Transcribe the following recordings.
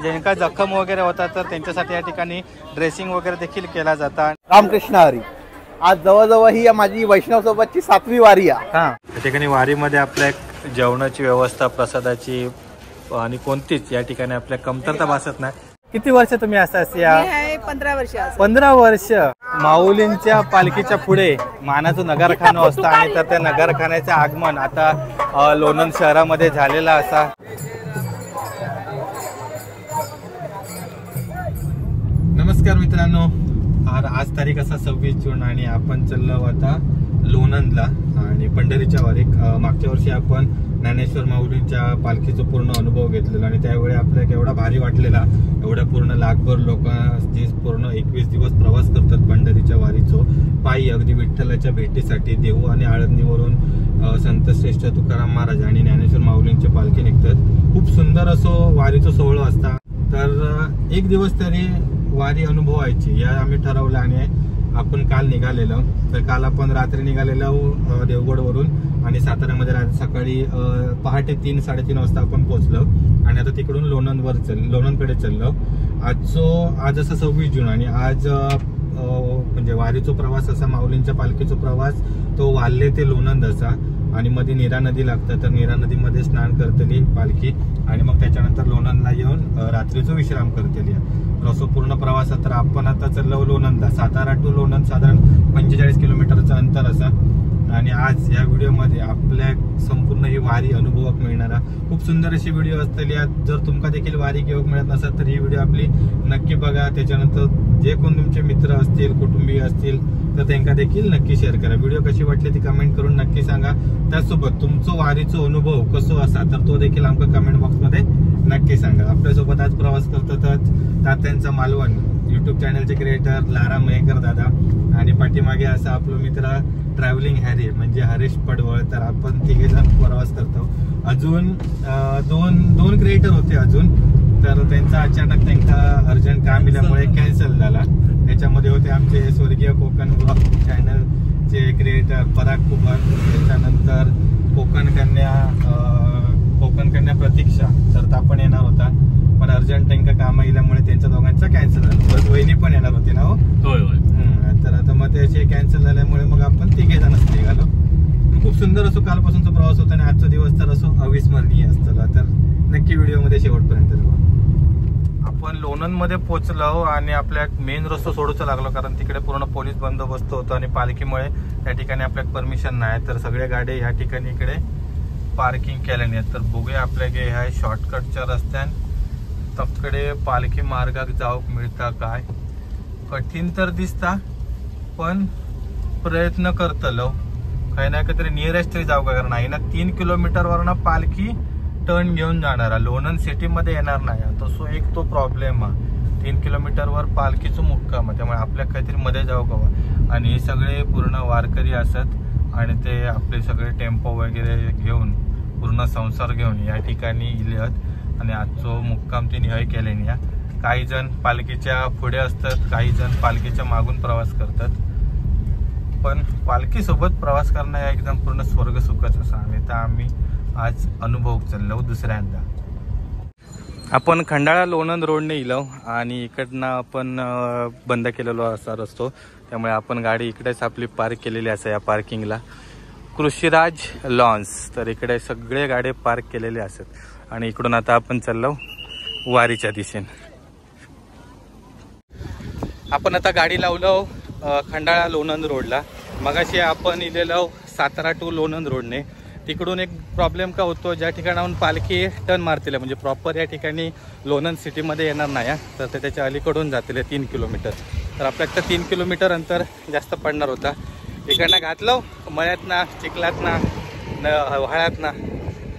ज्यांना जखम वगैरे होतात तर त्यांच्यासाठी या ठिकाणी ड्रेसिंग वगैरे देखील केला जातात। रामकृष्ण हरी, आज जवळजवळ ही माझी वैष्णव सोबतची 7वी वारी आहे। या ठिकाणी वारीमध्ये आपल्या जेवणाची व्यवस्था, प्रसादाची आणि कोणतीच या ठिकाणी आपल्या कमतरता भासत नाही। किती वर्ष तुम्ही असतास या? 15 वर्ष। 15 वर्ष। माऊलींच्या पालखीच्या पुढे मानाचं नगरखाना असतं आणि तर त्या नगरखान्याचे आगमन आता लोणंद शहरामध्ये झालेला असा। नमस्कार मित्रांनो, आज तारीख असा 26 जून आणि आपण चाललो आता लोणंदला आणि पंढरीच्या वारीक। मागच्या वर्षी आपण ज्ञानेश्वर माऊलींच्या पालखीचा पूर्ण अनुभव घेतलेला आणि त्यावेळी आपल्याला एवढा भारी वाटलेला। एवढ्या पूर्ण लाखभर लोक जे पूर्ण 21 दिवस प्रवास करतात पंढरीच्या वारीचो पायी, अगदी विठ्ठलाच्या भेटीसाठी। देहू आणि आळंदीवरून संत श्रेष्ठ तुकाराम महाराज आणि ज्ञानेश्वर माऊलींच्या पालखी निघतात। खूप सुंदर असो वारीचा सोहळा असता। तर एक दिवस तरी वारी अनुभवायची या आम्ही ठरवलं आणि आपण काल निघालेलो। तर काल आपण रात्री निघालेलो देवगडवरून आणि साताऱ्यामध्ये सकाळी पहाटे 3-3:30 वाजता आपण पोहोचलो आणि आता तिकडून लोणंदकडे चाललो। आज असं 26 जून आणि आज म्हणजे वारीचा प्रवास असा, माऊलींच्या पालखीचा प्रवास तो वाल्हे ते लोणंद असा आणि मध्ये नीरा नदी लागतं। तर नीरा नदीमध्ये स्नान करतली पालखी आणि मग त्याच्यानंतर लोणंदला येऊन रात्रीचा विश्राम करतली। असो पूर्ण प्रवासात तर आपण आता चाललो लोणंदला। सातारा टू लोणंद साधारण 45 किलोमीटरचं अंतर असा आणि आज या व्हिडिओमध्ये आपल्या संपूर्ण ही वारी अनुभवक मिळणारा खूप सुंदर अशी व्हिडिओ असतली। जर तुमका देखील वारी घेऊक मिळत नसेल तर ही व्हिडिओ आपली नक्की बघा। त्याच्यानंतर जे कोण तुमचे मित्र असतील, कुटुंबीय असतील तर त्यांना देखील नक्की शेअर करा। व्हिडिओ कशी वाटली ती कमेंट करून नक्की सांगा। त्याचसोबत तुमचं वारीचा अनुभव कसो असा तर तो देखील आमका कमेंट बॉक्समध्ये नक्की सांगा। आपल्यासोबत आज प्रवास करतात तात्यांचा मालवण युट्यूब चॅनलचे क्रिएटर लारा मयेकर दादा आणि पाठीमागे असा आपला मित्र ट्रॅव्हलिंग हॅरी म्हणजे हरीश पडवळ। तर आपण तिघे जण प्रवास करतो। अजून दोन क्रिएटर होते अजून, तर त्यांचा अचानक त्यांना अर्जंट काम दिल्यामुळे कॅन्सल झाला। त्याच्यामध्ये होते आमचे स्वर्गीय कोकण ब्लॉग चॅनलचे क्रिएटर पराग कुमार, त्याच्यानंतर कोकण कन्या प्रतीक्षा। तर आपण येणार होता पण अर्जंट त्यांना काम आल्यामुळे त्यांच्या दोघांचा कॅन्सल झाला। बस वहिनी पण येणार होती ना? हो तर आता मग त्याचे कॅन्सल झाल्यामुळे मग आपण तिघे जणच निघालो। खूप सुंदर असो कालपासूनचा प्रवास होता आणि आजचा दिवस तर असो अविस्मरणीय असतो। तर नक्की व्हिडिओमध्ये शेवटपर्यंत राहा। आपण लोणंदमध्ये पोहोचलो आणि आपल्या मेन रस्ता सोडूचा लागलो कारण तिकडे पूर्ण पोलीस बंदोबस्त होतो आणि पालखीमुळे त्या ठिकाणी आपल्याला परमिशन नाही। तर सगळे गाडी या ठिकाणी इकडे पार्किंग केल्याने। तर बघूया आपल्या ह्या शॉर्टकटच्या रस्त्यान तकडे पालखी मार्गाक जाऊक मिळता काय। कठीण तर दिसता पण प्रयत्न करतलो काही ना काहीतरी नियरेस्ट तरी जाऊ का, कारण आहे ना 3 किलोमीटर वरना पालखी टर्न घेऊन जाणार, लोणंद सिटी मध्ये येणार नाही। तो एक प्रॉब्लेम आहे। 3 किलोमीटर वर पालखीचं मुक्काम आहे, त्यामुळे आपल्या काहीतरी मध्ये जाऊ हवं। आणि हे सगळे पूर्ण वारकरी असत आणि ते आपले सगळे टेम्पो वगैरे घेऊन पूर्ण संसार घेऊन या ठिकाणी इलेत आणि आजचो मुक्काम ते निहाय केले। काही जण पालखीच्या पुढे असतात, काही जण पालखीच्या मागून प्रवास करतात, पण पालखी सोबत प्रवास करणं या एकदम पूर्ण स्वर्ग सुखच असा। आणि तर आम्ही आज अनुभव चाललो दुसऱ्यांदा। आपण खंडाळा लोणंद रोडने इलो आणि इकडनं आपण बंद केलेलो असा रस्तो, त्यामुळे आपण गाडी इकडेच आपली पार्क केलेली असा या पार्किंगला कृषीराज लॉन्स। तर इकडे सगळे गाडी पार्क केलेले असतात आणि इकडून आता आपण चाललो वारीच्या दिशेने। आपण आता गाडी लावलो खंडाळा लोणंद रोडला। मगाशी आपण इलेलो सातारा टू लोणंद रोडने। तिकडून एक प्रॉब्लेम का होतो, ज्या ठिकाणाहून पालखी टर्न मारतील म्हणजे प्रॉपर या ठिकाणी लोणंद सिटीमध्ये येणार नाही, तर ते त्याच्या अलीकडून जातील 3 किलोमीटर। तर आपल्याला 3 किलोमीटर अंतर जास्त पडणार होता। इकडनं घातलो मळ्यातना, चिखलातना, व्हाळ्यातना,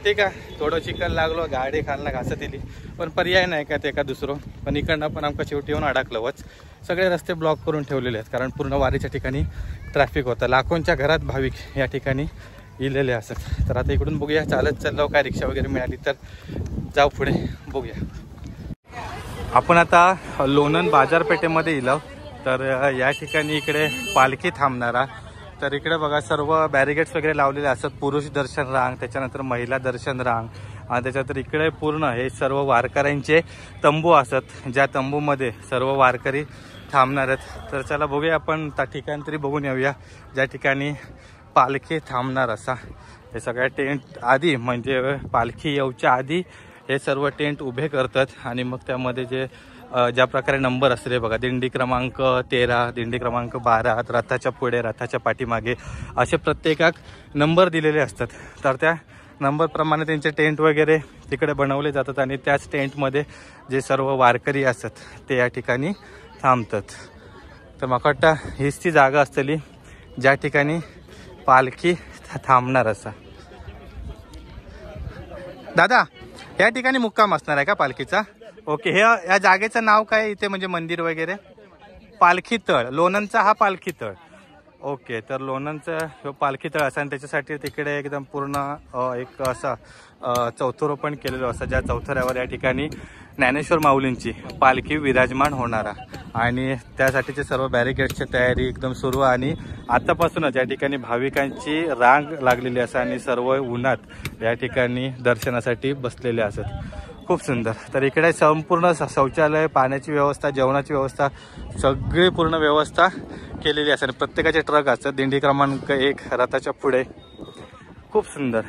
ठीक आहे। थोडं चिखल लागलो, गाडी खालना घासत दिली, पण पर्याय नाही का ते का दुसरं। पण इकडनं पण आमका शेवटी येऊन अडकलंच। सगळे रस्ते ब्लॉक करून ठेवलेले आहेत कारण पूर्ण वारीच्या ठिकाणी ट्रॅफिक होतं। लाखोंच्या घरात भाविक या ठिकाणी इलेले असत। तर आता इकडून बघूया, चालत चाललो काय रिक्षा वगैरे मिळाली तर जाऊ पुढे बघूया। आपण आता लोणंद बाजारपेठेमध्ये इलो। तर या ठिकाणी इकडे पालखी थांबणारा, तर इकडे बघा सर्व बॅरिगेड्स वगैरे लावलेले असतात। पुरुष दर्शन रांग, त्याच्यानंतर महिला दर्शन रांग आणि त्याच्यानंतर इकडे पूर्ण हे सर्व वारकऱ्यांचे तंबू असत, ज्या तंबूमध्ये सर्व वारकरी थांबणार आहेत. तर चला बघूया आपण त्या ठिकाणी तरी बघून येऊया ज्या ठिकाणी पालखी थांबणार असा. हे सगळ्या टेंट आधी म्हणजे पालखी येऊच्या आधी हे सर्व टेंट उभे करतात आणि मग त्यामध्ये जे ज्या प्रकारे नंबर असले बघा, दिंडी क्रमांक 13, दिंडी क्रमांक 12, रथाच्या पुढे, रथाच्या पाठीमागे असे प्रत्येकाक नंबर दिलेले असतात. तर त्या नंबरप्रमाणे त्यांचे टेंट वगैरे तिकडे बनवले जातात आणि त्याच टेंटमध्ये जे सर्व वारकरी असतात ते या ठिकाणी थांबतात. तर मला वाटतं हीच ती जागा असतली ज्या ठिकाणी पालखी थांबणार असा. दादा, या ठिकाणी मुक्काम असणार आहे का पालखीचा? ओके. हे या जागेचं नाव काय इथे म्हणजे मंदिर वगैरे? पालखी तळ, लोणंदचा हा पालखी तळ. ओके. तर लोणंदचं पालखी तळ असा आणि त्याच्यासाठी तिकडे एकदम पूर्ण एक असा चौथरं पण केलेलं असं, ज्या चौथऱ्यावर या ठिकाणी ज्ञानेश्वर माऊलींची पालखी विराजमान होणार आणि त्यासाठीचे सर्व बॅरिकेड्सची तयारी एकदम सुरू आणि आतापासूनच या ठिकाणी भाविकांची रांग लागलेली असते आणि सर्व उन्हात या ठिकाणी दर्शनासाठी बसलेले असत. खूप सुंदर. तर इकडे संपूर्ण शौचालय, पाण्याची व्यवस्था, जेवणाची व्यवस्था सगळी पूर्ण व्यवस्था केलेली असते. प्रत्येकाचे ट्रक असतात दिंडी क्रमांक 1 रथाच्या पुढे. खूप सुंदर.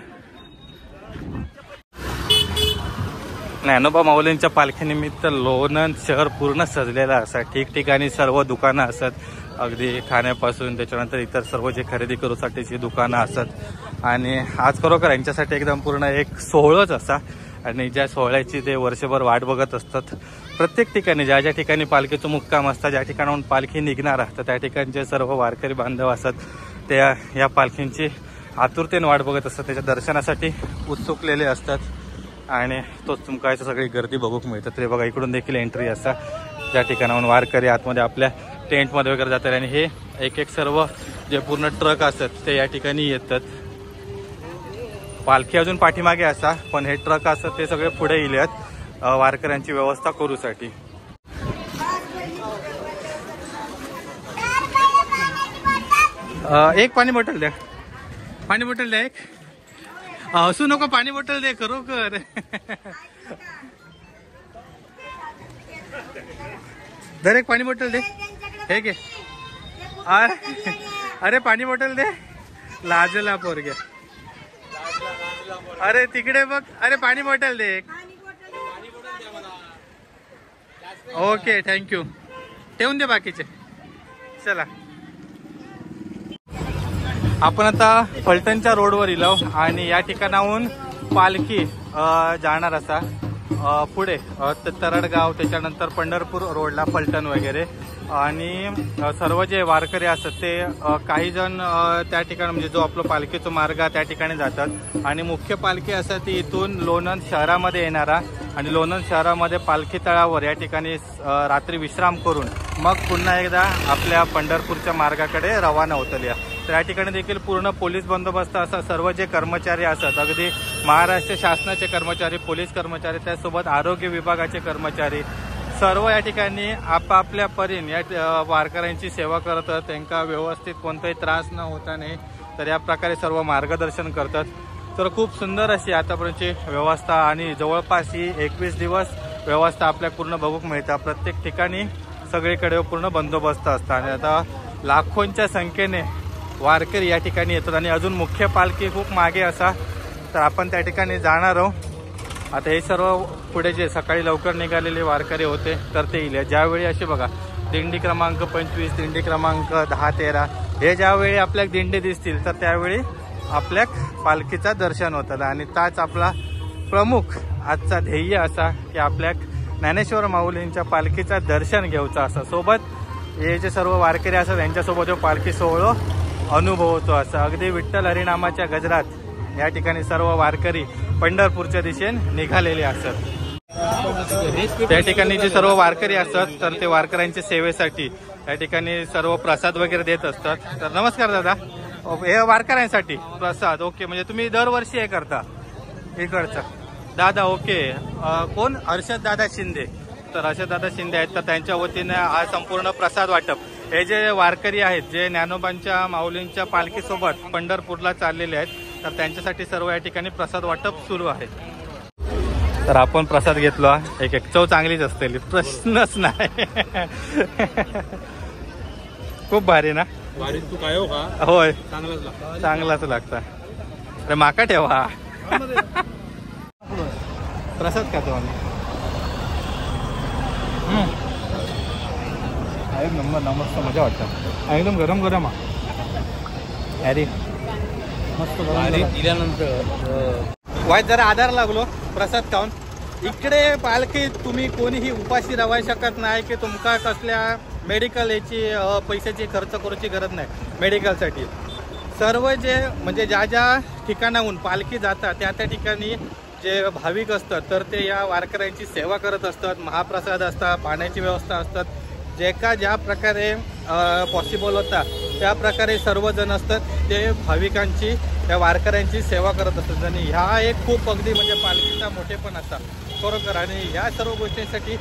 ज्ञानोबा माऊलींच्या पालखीनिमित्त लोणंद शहर पूर्ण सजलेलं असं. ठिकठिकाणी सर्व दुकानं असतात, अगदी खाण्यापासून त्याच्यानंतर इतर सर्व जे खरेदी करूसाठीची दुकानं असतात आणि आज खरोखर यांच्यासाठी एकदम पूर्ण एक सोहळाच असा आणि ज्या सोहळ्याची ते वर्षभर वाट बघत असतात. प्रत्येक ठिकाणी ज्या ज्या ठिकाणी पालखीचं मुक्काम असतं, ज्या ठिकाणाहून पालखी निघणार असतं त्या ठिकाणचे सर्व वारकरी बांधव असतात ते या पालखींची आतुरतेने वाट बघत असतात, त्याच्या दर्शनासाठी उत्सुकलेले असतात आणि तोच तुमका सगळी गर्दी बघूक मिळतात. ते बघा इकडून देखील एंट्री असा, ज्या ठिकाणाहून वारकरी आतमध्ये आपल्या टेंटमध्ये वगैरे जातात आणि हे एक एक सर्व जे पूर्ण ट्रक असतात ते या ठिकाणी येतात. पालखी अजून पाठीमागे असा, पण हे ट्रक असतात ते सगळे पुढे येतात वारकऱ्यांची व्यवस्था करूसाठी. एक पाणी बॉटल द्या, पाणी बॉटल द्या. एक हसू नको, पाणी बॉटल दे खरोखर. दर एक पाणी बॉटल दे. हे घे. अरे पाणी बॉटल दे. लाजला पोरग्या. अरे तिकडे बघ. अरे पाणी बॉटल दे एक. Okay thank you. ठेवून दे बाकीचे. चला आपण आता फलटणच्या रोडवर इलो आणि या ठिकाणाहून पालखी जाणार असा पुढे तरडगाव, त्याच्यानंतर पंढरपूर रोडला फलटण वगैरे आणि सर्व जे वारकरी असतात ते काही जण त्या ठिकाणी म्हणजे जो आपलं पालखीचा मार्ग त्या ठिकाणी जातात आणि मुख्य पालखी असं ती इथून लोणंद शहरामध्ये येणारा आणि लोणंद शहरामध्ये पालखी तळावर या ठिकाणी रात्री विश्राम करून मग पुन्हा एकदा आपल्या पंढरपूरच्या मार्गाकडे रवाना होतल्या. तर या ठिकाणी देखील पूर्ण पोलीस बंदोबस्त असा, सर्व जे कर्मचारी असतात अगदी महाराष्ट्र शासनाचे कर्मचारी, पोलीस कर्मचारी, त्यासोबत आरोग्य विभागाचे कर्मचारी सर्व या ठिकाणी आपापल्या परीने या वारकऱ्यांची सेवा करतात. त्यांना व्यवस्थित कोणताही त्रास न होता नाही तर या प्रकारे सर्व मार्गदर्शन करतात. तर खूप सुंदर अशी आतापर्यंतची व्यवस्था आणि जवळपास ही 21 दिवस व्यवस्था आपल्या पूर्ण बघूक मिळतात. प्रत्येक ठिकाणी सगळीकडे पूर्ण बंदोबस्त असतात आणि आता लाखोंच्या संख्येने वारकरी या ठिकाणी येतात आणि अजून मुख्य पालखी खूप मागे असा. तर आपण त्या ठिकाणी जाणार आहोत. आता हे सर्व पुढे जे सकाळी लवकर निघालेले वारकरी होते तर ते येईल. ज्यावेळी असे बघा दिंडी क्रमांक 25, दिंडी क्रमांक 10, 13 हे ज्यावेळी आपल्याक दिंडी दिसतील तर त्यावेळी आपल्याक पालखीचा दर्शन होतं आणि ताच आपला प्रमुख आजचा ध्येय असा की आपल्याक ज्ञानेश्वर माऊलींच्या पालखीचा दर्शन घेऊचा असा. सोबत हे जे सर्व वारकरी असतात त्यांच्यासोबत जो पालखी सोहळा अनुभवतो असा. अगदी विठ्ठल हरिनामाच्या गजरात या ठिकाणी सर्व वारकरी पंढरपूरच्या दिशेने निघालेले असतात. त्या ठिकाणी जे सर्व वारकरी असतात तर ते वारकऱ्यांच्या सेवेसाठी या ठिकाणी सर्व प्रसाद वगैरे देत असतात. तर नमस्कार दादा, हे वारकऱ्यांसाठी प्रसाद. ओके, म्हणजे तुम्ही दरवर्षी हे करता इकडचा दादा? ओके. कोण? हर्षद दादा शिंदे. तर हर्षद दादा शिंदे आहेत तर त्यांच्या वतीने हा संपूर्ण प्रसाद वाटप हे जे वारकरी आहेत जे ज्ञानोबांच्या माऊलींच्या पालखीसोबत पंढरपूरला चाललेले आहेत तर त्यांच्यासाठी सर्व या ठिकाणी प्रसाद वाटप सुरू आहे. तर आपण प्रसाद घेतला. एक चव चांगलीच असते, प्रश्नच नाही. खूप भारी ना. तू काय हो का? होय, चांगलाच लागतं. अरे माका ठेवा. प्रसाद खातो आम्ही. एक नंबर मस्त मजा वाटतं. एकदम गरम गरम अरे मस्त दिल्यानंतर वाईट जरा आधार लागलो प्रसाद खाऊन. इकडे पालखी तुम्ही कोणीही उपाशी राहू शकत नाही की तुमका कसल्या मेडिकल याची पैशाची खर्च करूची गरज नाही. मेडिकलसाठी सर्व जे म्हणजे ज्या ज्या ठिकाणाहून पालखी जातात त्या त्या ठिकाणी जे भाविक असतात तर ते या वारकऱ्यांची सेवा करत असतात. महाप्रसाद असतात, पाण्याची व्यवस्था असतात. जे का ज्या प्रकारे पॉसिबल होता त्या प्रकारे सर्वजण असतात ते भाविकांची त्या वारकऱ्यांची सेवा करत असतात. आणि ह्या एक खूप अगदी म्हणजे पालखीचा मोठेपण असतात खरोखर. आणि ह्या सर्व गोष्टींसाठी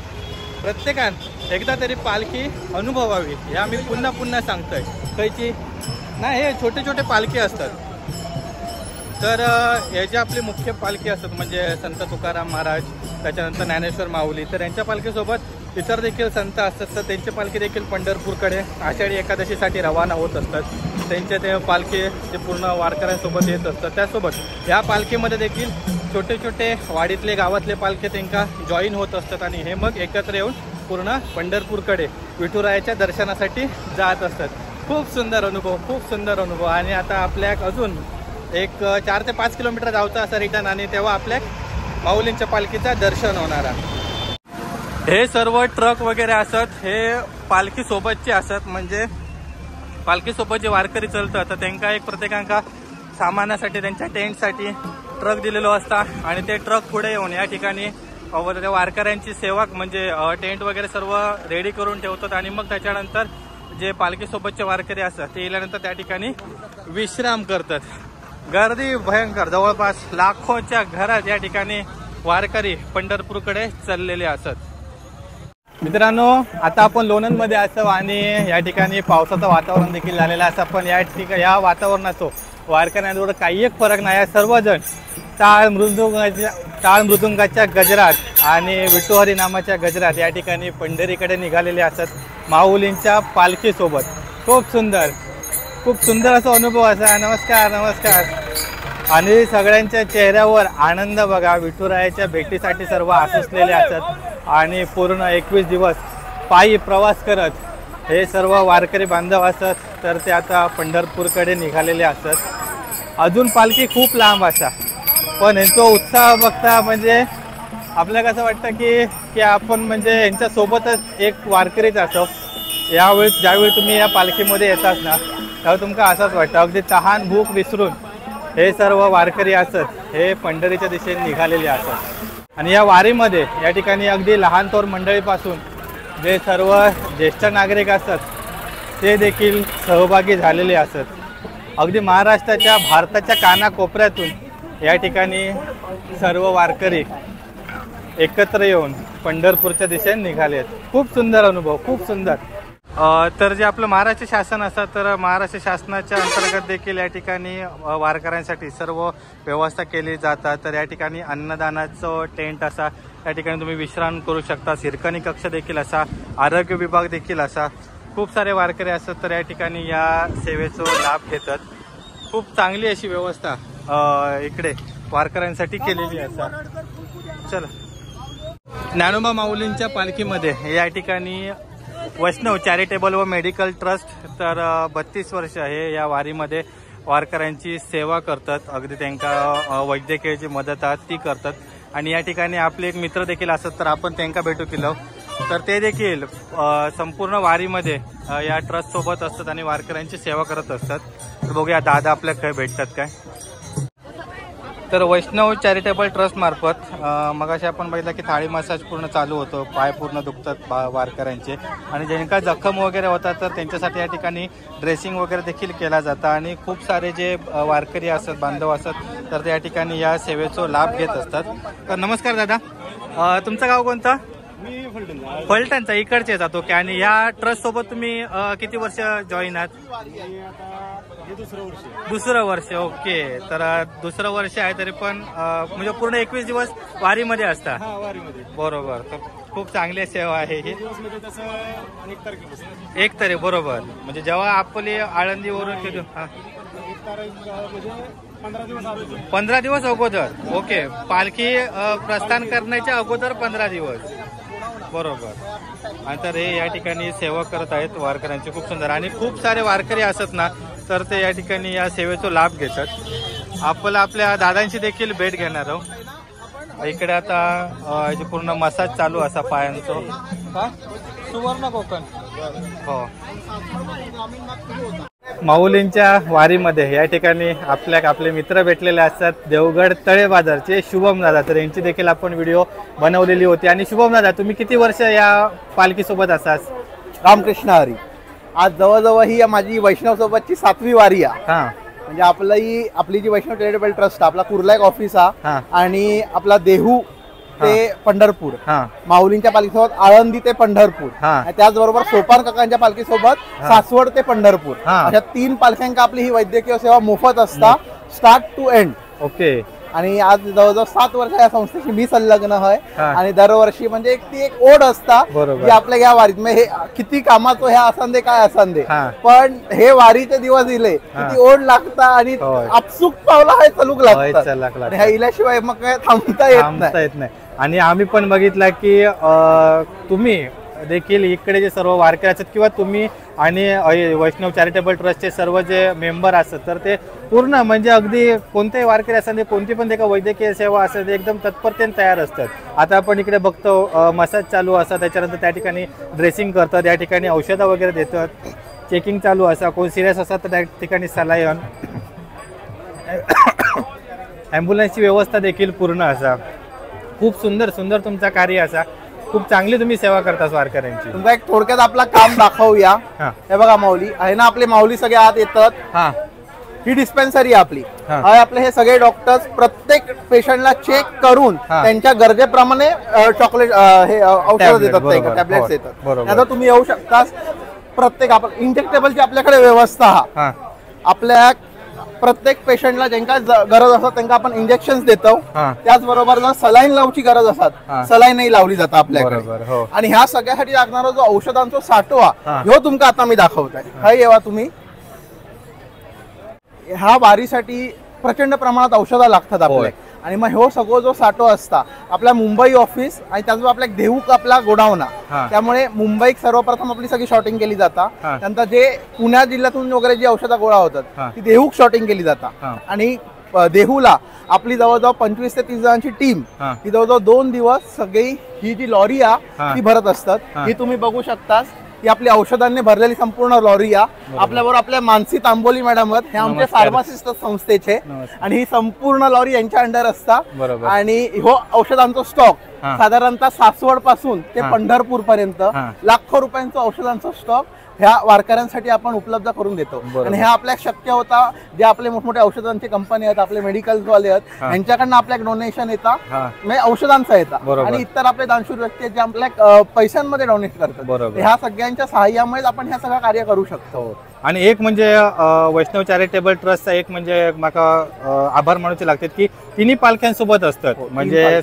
प्रत्येकान एकदा तरी पालखी अनुभवावी हे आम्ही पुन्हा पुन्हा सांगतोय. कायची नाही, हे छोटे छोटे पालखी असतात. तर हे जे आपली मुख्य पालखी असतात म्हणजे संत तुकाराम महाराज, त्याच्यानंतर ज्ञानेश्वर माऊली, तर यांच्या पालखीसोबत इतर देखील संत असतात. तर त्यांची पालखी देखील पंढरपूरकडे आषाढी एकादशीसाठी रवाना होत असतात. त्यांचे ते पालखी ते पूर्ण वारकऱ्यांसोबत येत असतात. त्यासोबत या पालखीमध्ये देखील छोटे छोटे वाडीतले गावातले पालखी त्यांना जॉईन होत असतात. आणि हे मग एकत्र येऊन पूर्ण पंढरपूरकडे विठुरायाच्या दर्शनासाठी जात असतात. खूप सुंदर अनुभव, खूप सुंदर अनुभव. आणि आता आपल्या अजून एक 4 ते 5 किलोमीटर जायचं असं रिटर्न, आणि तेव्हा आपल्या माऊलींच्या पालखीचं दर्शन होणार आहे. हे सर्व ट्रक वगैरे असतात हे पालखीसोबतचे असतात. म्हणजे पालखीसोबत जे वारकरी चालतात तर त्यांना एक प्रत्येकांका सामानासाठी त्यांच्या टेंटसाठी ट्रक दिलेलो असता. आणि ते ट्रक पुढे येऊन या ठिकाणी त्या वारकऱ्यांची सेवा म्हणजे टेंट वगैरे सर्व रेडी करून ठेवतात. आणि मग त्याच्यानंतर जे पालखीसोबतचे वारकरी असतात ते येल्यानंतर त्या ठिकाणी विश्राम करतात. गर्दी भयंकर, जवळपास लाखोच्या घरात या ठिकाणी वारकरी पंढरपूरकडे चाललेले असतात. मित्रांनो, आता आपण लोणंदमध्ये असतो आणि या ठिकाणी पावसाचं वातावरण देखील झालेलं असं. पण या वातावरणाचं वारकऱ्यांजवळ काही एक फरक नाही. सर्वजण टाळ मृदुंगाच्या गजरात आणि विठुहरी नामाच्या गजरात या ठिकाणी पंढरीकडे निघालेले असतात माऊलींच्या पालखीसोबत. खूप सुंदर असा अनुभव असा. नमस्कार नमस्कार. आणि सगळ्यांच्या चेहऱ्यावर आनंद बघा. विठुरायाच्या भेटीसाठी सर्व आसुसलेले असतात आणि पूर्ण 21 दिवस पायी प्रवास करत हे सर्व वारकरी बांधव असतात. तर ते आता पंढरपूरकडे निघालेले असतात. अजून पालखी खूप लांब असा, पण यांचा उत्साह बघता म्हणजे आपल्याला कसं वाटतं की आपण म्हणजे यांच्यासोबतच एक वारकरीच असो. यावेळी ज्यावेळी तुम्ही या पालखीमध्ये येतात ना तेव्हा तुमका असंच वाटतं अगदी तहान भूक विसरून हे सर्व वारकरी असत हे पंढरीच्या दिशेने निघालेले असतात. आणि या वारीमध्ये या ठिकाणी अगदी लहान थोर मंडळीपासून जे सर्व ज्येष्ठ नागरिक असतात ते देखील सहभागी झालेले असत. अगदी महाराष्ट्राच्या भारताच्या कानाकोपऱ्यातून या ठिकाणी सर्व वारकरी एकत्र येऊन पंढरपूरच्या दिशेने निघाले आहेत. खूप सुंदर अनुभव, खूप सुंदर. तर जे आपलं महाराष्ट्र शासन असतात तर महाराष्ट्र शासनाच्या अंतर्गत देखील या ठिकाणी वारकऱ्यांसाठी सर्व व्यवस्था केली जातात. तर या ठिकाणी अन्नदानाचं टेंट असा, या ठिकाणी तुम्ही विश्राम करू शकता. हिरकणी कक्ष देखील असा, आरोग्य विभाग देखील असा. खूप सारे वारकरी असतात तर या ठिकाणी या सेवेचा लाभ घेतात. खूप चांगली अशी व्यवस्था इकडे वारकऱ्यांसाठी केलेली असा. चला, ज्ञानोबा माऊलींच्या पालखीमध्ये या ठिकाणी वैष्णव चॅरिटेबल व मेडिकल ट्रस्ट तर 32 वर्ष हे या वारीमध्ये वारकऱ्यांची सेवा करतात. अगदी त्यांना वैद्यकीयची मदत ती करतात. आणि या ठिकाणी आपले एक मित्र देखील असतात तर आपण त्यांना भेटू केलं तर ते देखील संपूर्ण वारीमध्ये या ट्रस्ट सोबत असतात आणि वारकऱ्यांची सेवा करत असतात. तर बघूया दादा आपल्या काय भेटतात काय. तर वैष्णव चॅरिटेबल ट्रस्ट मार्फत मगाशी आपण बघितलं की थाळी मसाज पूर्ण चालू होतो. पाय पूर्ण दुखतात वारकऱ्यांचे आणि ज्यांना जखम वगैरे होतात तर त्यांच्यासाठी या ठिकाणी ड्रेसिंग वगैरे देखील केला जातं. आणि खूप सारे जे वारकरी असतात, बांधव असतात तर ते या ठिकाणी या सेवेचा लाभ घेत असतात. तर नमस्कार दादा, तुमचं गाव कोणतं? मी फलटणचा, इकडचे जातो की. आणि या ट्रस्ट सोबत तुम्ही किती वर्ष जॉईन आहात? दुसरं वर्ष. ओके, तर दुसरं वर्ष आहे तरी पण म्हणजे पूर्ण 21 दिवस वारीमध्ये असता. बरोबर, तर खूप चांगली सेवा आहे ही. 1 तारीख बरोबर, म्हणजे जेव्हा आपली आळंदीवरून 15 दिवस अगोदर. ओके, पालखी प्रस्थान करण्याच्या अगोदर 15 दिवस बरोबर. आणि तर हे या ठिकाणी सेवा करत आहेत वारकऱ्यांचे. खूप सुंदर. आणि खूप सारे वारकरी असत ना, तर ते या ठिकाणी या सेवेचा लाभ घेतात. आपण आपल्या दादांची देखील भेट घेणार आहोत. इकडे आता पूर्ण मसाज चालू असा पायांचो. सुवर्ण कोकण. हो, माऊलींच्या वारीमध्ये या ठिकाणी आपले मित्र भेटलेले असतात. देवगड तळे बाजारचे शुभम दादा, तर यांची देखील आपण व्हिडिओ बनवलेली होती. आणि शुभम दादा, तुम्ही किती वर्ष या पालखी सोबत असाल? रामकृष्ण हरी. आज जवळजवळ ही माझी वैष्णव सोबतची 7वी वारी आहे. म्हणजे आपली जी वैष्णव चॅरिटेबल ट्रस्ट, आपला कुर्ला एक ऑफिस आहे आणि आपला देहू ते पंढरपूर, माऊलींच्या पालखीसोबत आळंदी ते पंढरपूर, त्याचबरोबर सोपान काकांच्या पालखीसोबत सासवड ते पंढरपूर, अशा 3 पालख्यांका आपली ही वैद्यकीय सेवा मोफत असता, स्टार्ट टू एंड. ओके. आणि आज जवळजवळ 7 वर्ष या संस्थेशी मी संलग्न आहे. आणि दरवर्षी म्हणजे ती एक ओढ असता की आपल्या या वारीत म्हणजे हे किती कामाचं ह्या असांदे काय असांदे, पण हे वारीचे दिवस दिले ती ओढ लागता आणि आपसुक पावला हे चलूक लागतं. ह्या इल्याशिवाय मग काय थांबता येत नाही. आणि आम्ही पण बघितलं की तुम्ही देखील इकडे जे सर्व वारकरी असतात किंवा तुम्ही आणि वैष्णव चॅरिटेबल ट्रस्टचे सर्व जे मेंबर असतात, तर ते पूर्ण म्हणजे अगदी कोणतेही वारकरी असतात, कोणती पण का वैद्यकीय सेवा असेल एकदम तत्परतेने तयार असतात. आता आपण इकडे बघतो मसाज चालू असतात, त्याच्यानंतर त्या ठिकाणी ड्रेसिंग करतात, या ठिकाणी औषधं वगैरे देतात, चेकिंग चालू असा, कोण सिरियस असतात तर त्या ठिकाणी सलाईन, ॲम्ब्युलन्सची व्यवस्था देखील पूर्ण असा. खूप सुंदर सुंदर तुमचा कार्य असा. खूप चांगली तुम्ही सेवा करता वारकऱ्यांची. तुमचा एक थोडक्यात आपला काम दाखवूया. हे बघा माऊली आहे ना, आपले माऊली सगळे आत येतात. ही डिस्पेन्सरी आपली आपले हे सगळे डॉक्टर्स प्रत्येक पेशंटला चेक करून त्यांच्या गरजेप्रमाणे चॉकलेट हे औषध देतात, टॅब्लेट्स देतात. आता तुम्ही येऊ शकता. प्रत्येक आपण इंजेक्टेबलची आपल्याकडे व्यवस्था आपल्या प्रत्येक पेशंटला ज्यांका गरज असतात त्यांना आपण इंजेक्शन देतो. त्याचबरोबर जर सलाईन लावची गरज असतात सलाईनही लावली जातात आपल्याकडे. आणि ह्या सगळ्यासाठी लागणारा जो औषधांचा साठवा ह्यो तुमका आता मी दाखवत आहे. हाय येवा तुम्ही. ह्या वारीसाठी प्रचंड प्रमाणात औषधं लागतात आपल्या. आणि मग ह्यो सगळं जो साठो असता आपल्या मुंबई ऑफिस आणि त्याचबरोबर आपल्या देहूक आपला गोडाऊन, त्यामुळे मुंबईत सर्वप्रथम आपली सगळी शॉर्टिंग केली जातात. त्यानंतर जे पुण्या जिल्ह्यातून वगैरे जी औषधं गोळा होतात ती देहूक शॉर्टिंग केली जातात. आणि देहूला आपली जवळजवळ 25 ते 30 जणांची टीम ही जवळजवळ 2 दिवस सगळी ही जी लॉरी आहे ती भरत असतात. ही तुम्ही बघू शकता. ही आपली औषधांनी भरलेली संपूर्ण लॉरी आहे. आपल्याबरोबर आपल्या मानसी तांबोली मॅडम आहेत, हे आमचे फार्मासिस्ट संस्थेचे. आणि ही संपूर्ण लॉरी यांच्या अंडर असता. आणि हो औषधांचा स्टॉक साधारणतः सासवड पासून ते पंढरपूर पर्यंत लाखो रुपयांचा औषधांचा स्टॉक ह्या वारकऱ्यांसाठी आपण उपलब्ध करून देतो. आणि ह्या आपल्या शक्य होता जे आपले मोठमोठे औषधांची कंपनी आहेत, आपले मेडिकल वाले आहेत, यांच्याकडनं आपल्या डोनेशन येतात, म्हणजे औषधांचा येतात. आणि इतर आपले दानशूर व्यक्ती जे आपल्या पैशांमध्ये डोनेट करतात. ह्या सगळ्यांच्या सहाय्यामुळे आपण ह्या सगळं कार्य करू शकतो. आणि एक म्हणजे वैष्णव चॅरिटेबल ट्रस्टचा एक म्हणजे माका आभार मानूचे लागतात की तिन्ही पालख्यांसोबत असतात. म्हणजे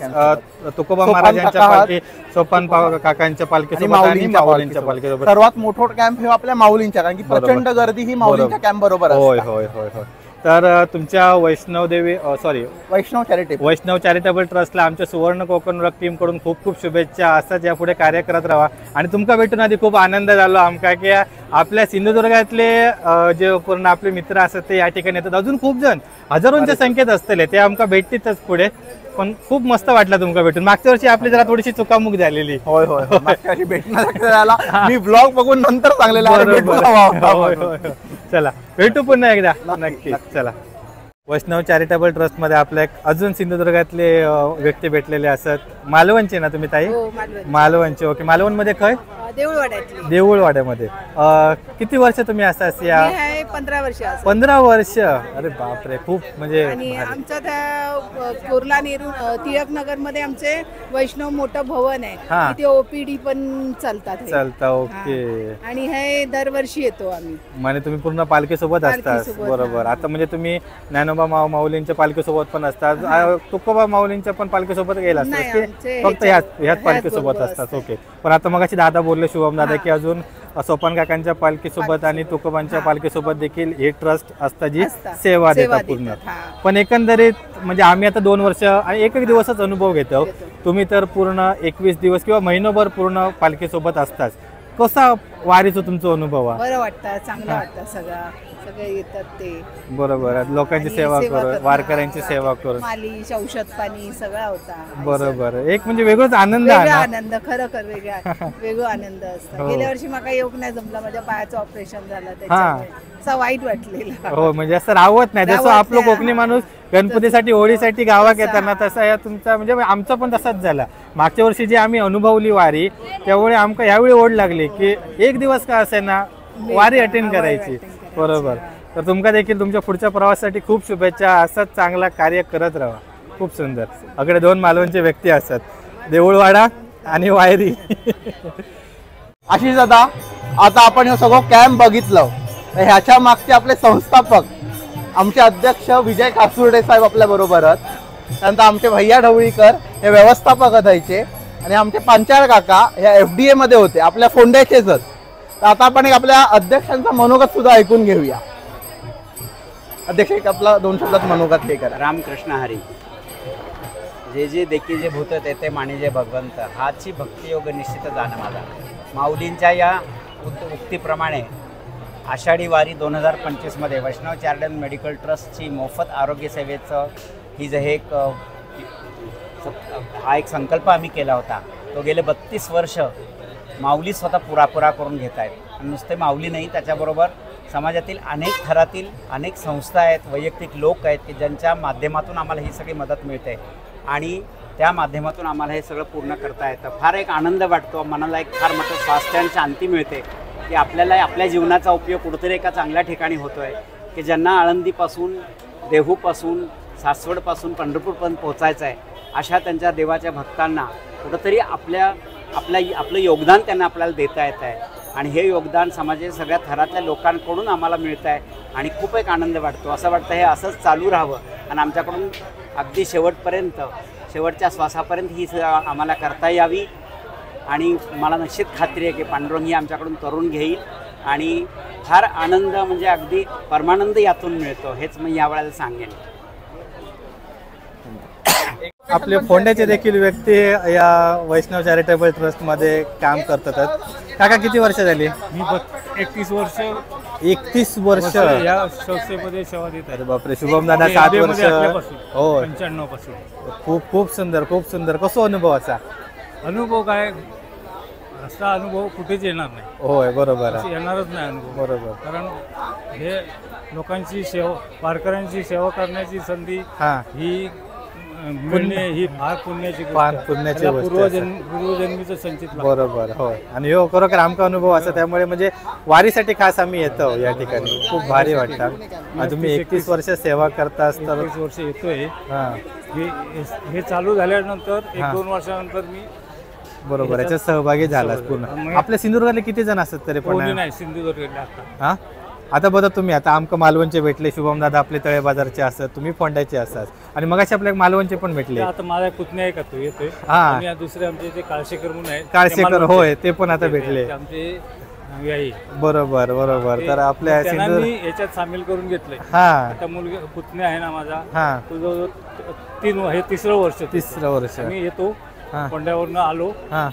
तुकोबा महाराजांच्या पालखी, सोपान काकांच्या पालखी आणि माऊलींच्या पालखीसोबत. सर्वात मोठा कॅम्प हे आपल्या माऊलींच्या, कारण की प्रचंड गर्दी ही माऊलींच्या कॅम्प बरोबर. होय होय होय होय. तर तुमच्या वैष्णव चॅरिटेबल ट्रस्टला आमच्या सुवर्ण कोकण टीम कडून खूप खूप शुभेच्छा. असंच यापुढे कार्य करत राहा. आणि तुमका भेटून आधी खूप आनंद झालो आमका की आपल्या सिंधुदुर्गातले जे पूर्ण आपले मित्र असतात ते या ठिकाणी येतात. अजून खूप जण हजारोंच्या संख्येत असतले ते आमका भेटतीतच पुढे. पण खूप मस्त वाटलं तुमका भेटून. मागच्या वर्षी आपली जरा थोडीशी चुकामुक झालेली. होय होय. मागच्या वर्षी भेटण्याला मी ब्लॉग बघून नंतर सांगलेला. चला भेटू पुन्हा एकदा नक्की. चला. वैष्णव चॅरिटेबल ट्रस्ट मध्ये आपल्या अजून सिंधुदुर्गातले व्यक्ती भेटलेले असतात. मालवणचे ना तुम्ही ताई? हो, मालवण. मालवणचे. ओके. मालवण मध्ये काय? देऊळवाड्यातली. देऊळवाड्यामध्ये. किती वर्ष तुम्ही असतास या? मी आहे 15 वर्ष असं. 15 वर्ष. अरे बापरे, खूप म्हणजे आणि आमचं त्या कुर्ला नेहरू टिळक नगर मध्ये आमचे वैष्णव मोठं भवन आहे. हा. तिथे ओपीडी पण चालतात हे. चालता. ओके. हा. आणि हे दरवर्षी येतो आम्ही. म्हणजे तुम्ही पूर्ण पालखीसोबत असतात? पालखीसोबत, बरोबर. हा. आता म्हणजे तुम्ही ज्ञानोबा माऊलींच्या पालखीसोबत पण असतात, तुकोबा माऊलींच्या पण पालखीसोबत गेला नाही, असतात आमचे की फक्त ह्याच पालखीसोबत बरोबर असतात? असतात. ओके. पण आता मगाशी दादा बोलले, शुभम दादा, हा. की अजून सोपान काकांच्या पालखीसोबत आणि तुकोबांच्या हा. पालखीसोबत देखील हे ट्रस्ट असतं जी असतात. सेवा सेवा देतात पूर्ण. देतात, हा. पण एकंदरीत म्हणजे आम्ही आता 2 वर्ष आणि एक दिवसच अनुभव घेतो, तुम्ही तर पूर्ण 21 दिवस किंवा महिनोभर पूर्ण पालखीसोबत असतात. कसा वारीचा तुमचा अनुभव आहे? बरं वाटतं, चांगलं वाटतं. सगळे येतात ते. बरोबर. लोकांची आणि सेवा करून, करतात. वारकऱ्यांची सेवा करून. मालिश, औषध पाणी सगळा होता. बरोबर. एक म्हणजे वेगळाच आनंद आहे वेगळा ना. आनंद, खरोखर वेगळा आनंद असतो. हो. गेल्या वर्षी मला योग नाही जमला, माझ्या पायाचं ऑपरेशन झालं त्याच्यामुळे असा वाईट वाटलेला. हो, म्हणजे असं राहत नाही. जसं राहत आपलं नाही. कोकणी माणूस गणपतीसाठी, होळीसाठी गावात येताना, तसा या तुमचा म्हणजे आमचा पण तसाच झाला. मागच्या वर्षी जी आम्ही अनुभवली वारी, त्यामुळे आमका यावेळी ओढ लागली की एक दिवस का असे ना वारी अटेंड करायची. बरोबर. तर तुमका देखील तुमच्या पुढच्या प्रवासासाठी खूप शुभेच्छा. असंच चांगला कार्य करत राहा. खूप सुंदर. अकडे 2 मालवणचे व्यक्ती असतात, देऊळवाडा आणि वायरी. आशिष दादा, आता आपण हे सगळं कॅम्प बघितलं, तर ह्याच्या मागचे आपले संस्थापक, आमचे अध्यक्ष विजय कासुर्डे साहेब आपल्या बरोबरच, त्यानंतर आमचे भैया ढवळीकर हे व्यवस्थापक असायचे, आणि आमचे पांचाळ काका ह्या FDA मध्ये होते, आपल्या फोंड्याचेच. तर आता आपण एक आपल्या अध्यक्षांचा मनोगत सुद्धा ऐकून घेऊया. अध्यक्ष, एक आपला 2 शब्दात मनोगत हे करा. रामकृष्ण हरी. जे जे देखी जे भूत तेथे माने जे भगवंत, हाची भक्तियोग निश्चित जाणं माझा. माऊलींच्या या उक्तीप्रमाणे आषाढी वारी 2025मध्ये वैष्णव चॅरिटेबल मेडिकल ट्रस्टची मोफत आरोग्य सेवेचं ही जे हे हा एक संकल्प आम्ही केला होता, तो गेले 32 वर्ष माऊली स्वतः पुरापुरा करून घेत आहेत. आणि नुसते माऊली नाही, त्याच्याबरोबर समाजातील अनेक थरातील अनेक संस्था आहेत, वैयक्तिक लोक आहेत की ज्यांच्या माध्यमातून आम्हाला ही सगळी मदत मिळते आणि त्या माध्यमातून आम्हाला हे सगळं पूर्ण करता येतं. फार एक आनंद वाटतो, मनाला एक फार मोठं स्वास्थ्य आणि शांती मिळते की आपल्याला आपल्या जीवनाचा उपयोग कुठेतरी एका चांगल्या ठिकाणी होतो आहे, की ज्यांना आळंदीपासून, देहूपासून, सासवडपासून पंढरपूरपर्यंत पोचायचं आहे, अशा त्यांच्या देवाच्या भक्तांना कुठंतरी आपलं योगदान त्यांना आपल्याला देता येत आहे. आणि हे योगदान समाजाच्या सगळ्या थरातल्या लोकांकडून आम्हाला मिळतं आहे आणि खूप एक आनंद वाटतो. असं वाटतं हे असंच चालू राहावं आणि आमच्याकडून अगदी शेवटपर्यंत, शेवटच्या श्वासापर्यंत ही आम्हाला करता यावी. आणि मला निश्चित खात्री आहे की पांडुरंग ही आमच्याकडून करून घेईल आणि फार आनंद म्हणजे अगदी परमानंद यातून मिळतो, हेच मी यावेळेला सांगेन. आपले फोंड्याचे देखील व्यक्ती या वैष्णव चॅरिटेबल ट्रस्टमध्ये काम करतात. काका, किती वर्ष झाली? मी 31 वर्ष 31 वर्ष या संस्थेमध्ये सेवा देत आहे. बापरे. शुभम दादा 7 वर्ष. हो, 95 पासून. खूप खूप सुंदर, खूप सुंदर. कसं अनुभव असा? अनुभव काय, असा अनुभव कुठेच येणार नाही. होय, बरोबर आहे. येणारच नाही अनुभव. बरोबर. कारण हे लोकांची सेवा, वारकऱ्यांची सेवा करण्याची संधी ही मिळणे ही फार पुण्याची पूर्वजन्मीचं संचित. बरोबर. होय. आणि हो, खरोखर आमचा अनुभव असा, त्यामुळे म्हणजे वारीसाठी खास आम्ही येतो या ठिकाणी. खूप भारी वाटतं. तुम्ही 31 वर्ष सेवा करता असता. 31 वर्ष येतोय. हे चालू झाल्यानंतर 1-2 वर्षानंतर मी बरोबर याच्यात सहभागी झाला पूर्ण. आपल्या सिंधुदुर्गातले किती जण असतात तरी? पण नाही, सिंधुदुर्ग. हा, आता बघा तुम्ही, आता आमका मालवणचे भेटले, शुभम दादा आपले तळे बाजारचे असतात, तुम्ही फोंड्याचे असतात, आणि मग असे आपल्या मालवणचे पण भेटले. आता माझा पुतण्या आहे का तो येतोय. हा, दुसरे आमचे ते काळशेकर म्हणून आहे, काळशेकर. होय, ते पण आता भेटले. आमचे बरोबर बरोबर. तर आपल्या सिंधुदुर्ग याच्यात सामील करून घेतलंय. हा, आता मुलगा पुतण्या आहे ना माझा, हा, तो 3 वर्ष. तिसरं वर्ष. मी येतो फोंड्यावरनं आलो, हा,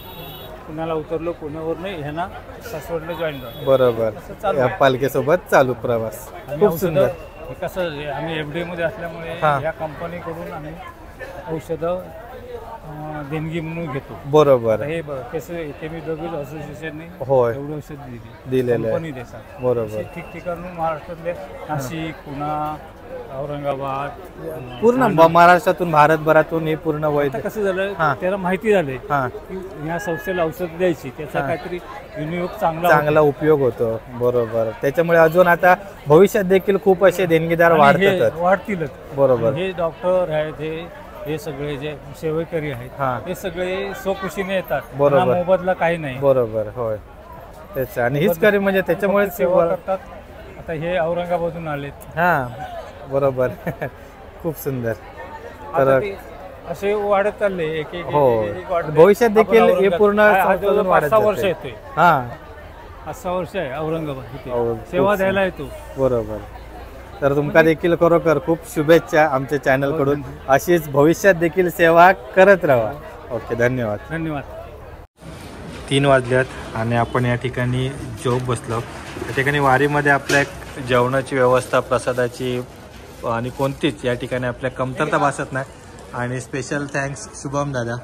पुण्याला उतरलो, पुण्यावरनं ह्यांना सासवडला जॉईन झालो. बरोबर. पालखीसोबत चालू प्रवास. खूप सुंदर. कसं आम्ही FDA मध्ये असल्यामुळे या कंपनीकडून आम्ही औषधं देणगी म्हणून घेतो. बरोबर. हे कसं केमिकल असोसिएशनने होय एवढं औषध दिलेलं कंपनी देतात. बरोबर. ठिकठिकाणून महाराष्ट्रातले नाशिक, पुणा, औरंगाबाद पूर्ण महाराष्ट्रातून भारतभरातून हे पूर्ण वैध. आता कसं झालं हां. त्याला माहिती झालंय हां, की ह्या संस्थेला औषध द्यायची त्याचा हां. काहीतरी विनियोग चांगला होतो. चांगला उपयोग होतो. बरोबर. त्याच्यामुळे अजून आता भविष्यात देखील खूप असे देणगीदार आणि हे वाढतात. वाढतीलच. बरोबर. हे डॉक्टर आहेत हे सगळे जे सेवेकरी आहेत हां. हे सगळे स्वखुशीने येतात. बरोबर. त्यांना मोबदला काही नाही. बरोबर. होय तेच. आणि हीच खरी म्हणजे त्याच्यामुळे फक्त सेवा करतात. आता हे औरंगाबादून आलेत. हा बरोबर. खूप सुंदर. आता तर ते असे वाढत चालले एक एक हो एक वाढतंय. भविष्यात देखील आपण हे औरंगाबाद- पूर्ण हा, संशोधन वाढत 5-6 वर्ष जाते. येतोय. हा 5-6 वर्ष आहे औरंगाबाद इथे हो, सेवा खूप द्यायला येतो. बरोबर. तर तुमका देखील खरोखर खूप शुभेच्छा आमच्या चॅनल कडून. अशीच भविष्यात देखील सेवा करत राहा. ओके, धन्यवाद. धन्यवाद. 3 वाजल्यात आणि आपण या ठिकाणी जेव बसलो. त्या ठिकाणी वारीमध्ये आपल्या एक जेवणाची व्यवस्था, प्रसादाची आणि कोणतीच या ठिकाणी आपल्या कमतरता भासत नाही. आणि स्पेशल थँक्स शुभम दादा,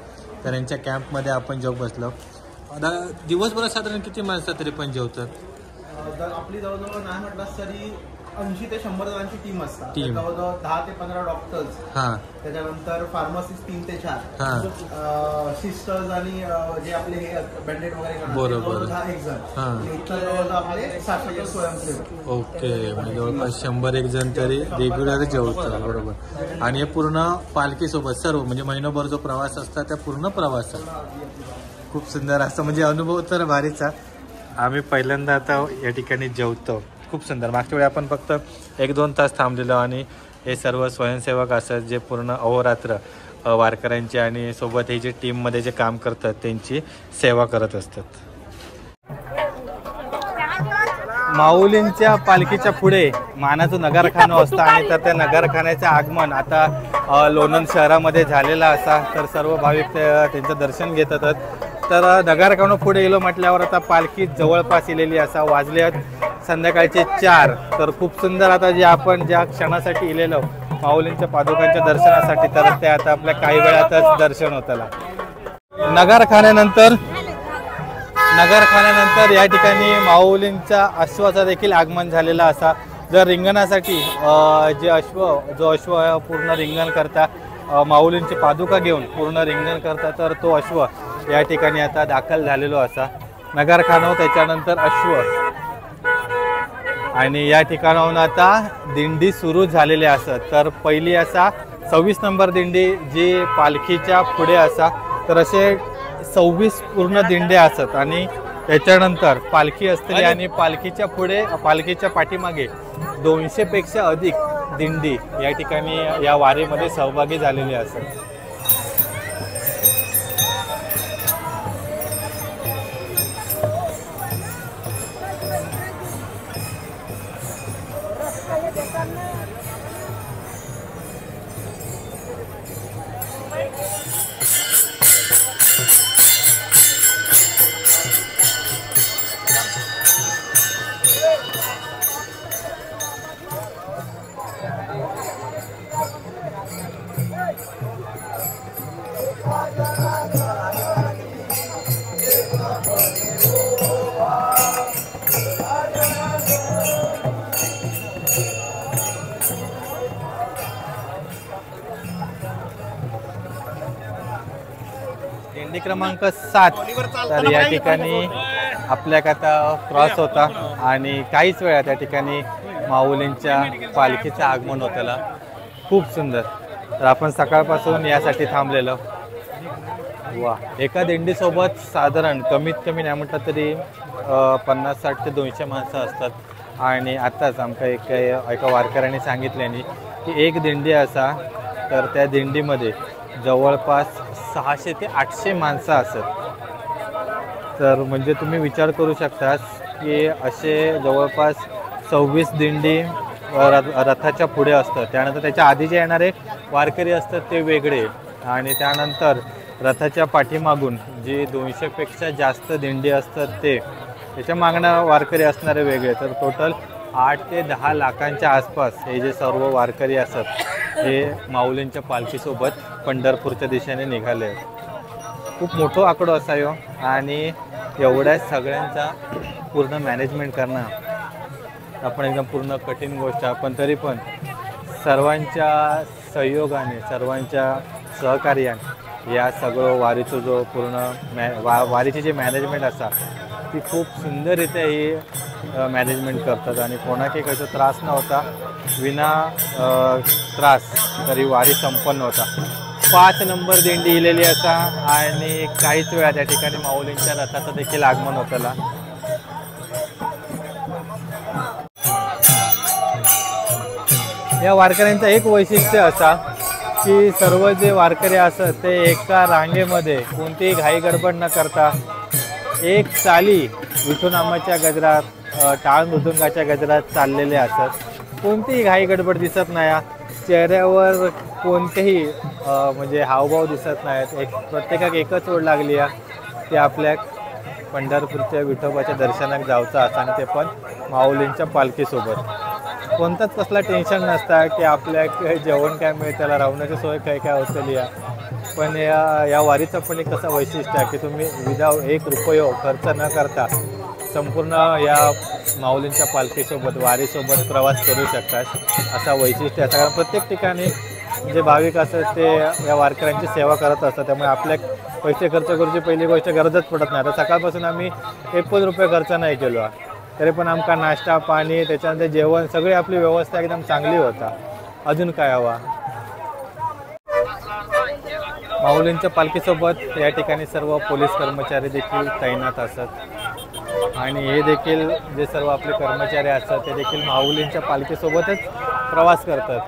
तर यांच्या कॅम्पमध्ये आपण जेव बसलो. आता दिवसभरात साधारण किती माणसं तरी पण जेवतात? आपली जवळजवळ नाही म्हटलं तरी 80 ते 100 जणांची टीम असतात. टीम. जवळजवळ 10 ते 15 डॉक्टर्स, हां त्याच्यानंतर फार्मसिस्ट 3 ते 4, हां सिस्टर्स आणि जे आपले हे बँडेड वगैरे करतात, बरोबर. ते 10 एक जण. हां. इतर जवळजवळ आपले 60 स्वयंसेवक. ओके, म्हणजे जवळपास 100 जण तरी रेग्युलर जेवतात. बरोबर. आणि हे पूर्ण पालखीसोबत सर्व म्हणजे महिनाभर जो प्रवास असता त्या पूर्ण प्रवासात खूप सुंदर असतं. म्हणजे अनुभव तर भारीचा. आम्ही पहिल्यांदा आता या ठिकाणी जेवतो. खूप सुंदर. मागच्या वेळी आपण फक्त 1-2 तास थांबलेलो आणि हे सर्व स्वयंसेवक असतात जे पूर्ण अहोरात्र वारकऱ्यांची आणि सोबत हे जे टीममध्ये जे काम करतात त्यांची सेवा करत असतात. माऊलींच्या पालखीच्या पुढे मानाचं नगरखाना असतं आणि तर त्या नगरखान्याचं आगमन आता लोणंद शहरामध्ये झालेला असा. तर सर्व भाविक त्यांचं दर्शन घेतात. तर नगरखाना पुढे गेलो म्हटल्यावर आता पालखी जवळपास इलेली असा. वाजले संध्याकाळचे 4. तर खूप सुंदर. आता जे आपण ज्या क्षणासाठी इलेलो माऊलींच्या पादुकांच्या दर्शनासाठी, तर ते आता आपल्या काही वेळातच दर्शन होताला. नगरखान्यानंतर या ठिकाणी माऊलींच्या अश्वाचा देखील आगमन झालेला असा. जर रिंगणासाठी जो अश्व पूर्ण रिंगण करता, माऊलींची पादुका घेऊन पूर्ण रिंगण करता, तर तो अश्व या ठिकाणी आता दाखल झालेलो असा. नगरखाना त्याच्यानंतर अश्व आणि या ठिकाणाहून आता दिंडी सुरू झालेली असत. तर पहिली असा 26 नंबर दिंडी जी पालखीच्या पुढे असा. तर असे 26 पूर्ण दिंडे असत आणि त्याच्यानंतर पालखी असते आणि पालखीच्या पुढे पालखीच्या पाठीमागे 200 पेक्षा अधिक दिंडी या ठिकाणी या वारीमध्ये सहभागी झालेली असत. दिंडी क्रमांक 7. तर या ठिकाणी आपल्याक आता क्रॉस होता आणि काहीच वेळा त्या ठिकाणी माऊलींच्या पालखीचं आगमन होतं. खूप सुंदर. तर आपण सकाळपासून यासाठी थांबलेलो. वा. एका दिंडीसोबत साधारण कमीत कमी नाही म्हटलं तरी 50-60 ते 200 माणसं असतात. आणि आत्ताच आमका एका वारकऱ्यांनी सांगितल्याने की एक दिंडी असा, तर त्या दिंडीमध्ये जवळपास 600 ते 800 माणसं असत. तर म्हणजे तुम्ही विचार करू शकता की असे जवळपास 26 दिंडी रथाच्या पुढे असतं. त्यानंतर त्याच्या आधी जे येणारे वारकरी असतात ते वेगळे आणि त्यानंतर रथाच्या पाठीमागून जी 200 पेक्षा जास्त दिंडी असतात ते त्याच्या मागणं वारकरी असणारे वेगळे. तर टोटल 8 ते 10 लाखांच्या आसपास हे जे सर्व वारकरी असतात हे माऊलींच्या पालखीसोबत पंढरपूरच्या दिशेने निघाले. खूप मोठं आकडो असायो आणि एवढ्या सगळ्यांचा पूर्ण मॅनेजमेंट करणं आपण एकदम पूर्ण कठीण गोष्ट. पण तरी पण सर्वांच्या सहयोगाने, सर्वांच्या सहकार्याने या सगळं वारीचं जो पूर्ण वारीची जी मॅनेजमेंट असा ती खूप सुंदररित्या ही मॅनेजमेंट करतात आणि कोणाके काही त्रास नव्हता, विना त्रास तरी वारी संपन्न होता. 5 नंबर दिंडी इलेली असा आणि काहीच वेळा त्या ठिकाणी माऊलींच्या रथाचं देखील आगमन होतं. या वारकऱ्यांचं एक वैशिष्ट्य असा की सर्व जे वारकरी असतात ते एका रांगेमध्ये कोणतीही घाई गडबड न करता एक चाली विठुनामाच्या गजरात, टाळ मृदुंगाच्या गजरात चाललेले असतात. कोणतीही घाई गडबड दिसत नाही, चेहऱ्यावर कोणतेही म्हणजे हावभाव दिसत नाहीत. प्रत्येकाक एकच ओढ लागली आहे ते आपल्या पंढरपूरच्या विठोबाच्या दर्शनाक जायचं असं, आणि ते पण माऊलींच्या पालखीसोबत. कोणताच कसला टेन्शन नसता की आपल्या जेवण काय मिळेल, त्याला राहण्याची सोय काय काय होतली आहे. पण या वारीचं पण एक कसं वैशिष्ट्य आहे की तुम्ही विदाऊट 1 रुपया खर्च न करता संपूर्ण या माऊलींच्या पालखीसोबत, वारीसोबत प्रवास करू शकतात, असा वैशिष्ट्य आहे. कारण प्रत्येक ठिकाणी जे भाविक असतात ते या वारकऱ्यांची सेवा करत असतात, त्यामुळे आपल्या पैसे खर्च करूची पहिली गोष्ट गरजच पडत नाही. आता सकाळपासून आम्ही 1 रुपया खर्च नाही केलो आहे, तरी पण आमका नाश्ता, पाणी, त्याच्यानंतर जेवण सगळी आपली व्यवस्था एकदम चांगली होता. अजून काय हवा. माऊलींच्या पालखीसोबत या ठिकाणी सर्व पोलीस कर्मचारी देखील तैनात असतात आणि हे देखील जे सर्व आपले कर्मचारी असतात ते देखील माऊलींच्या पालखीसोबतच प्रवास करतात.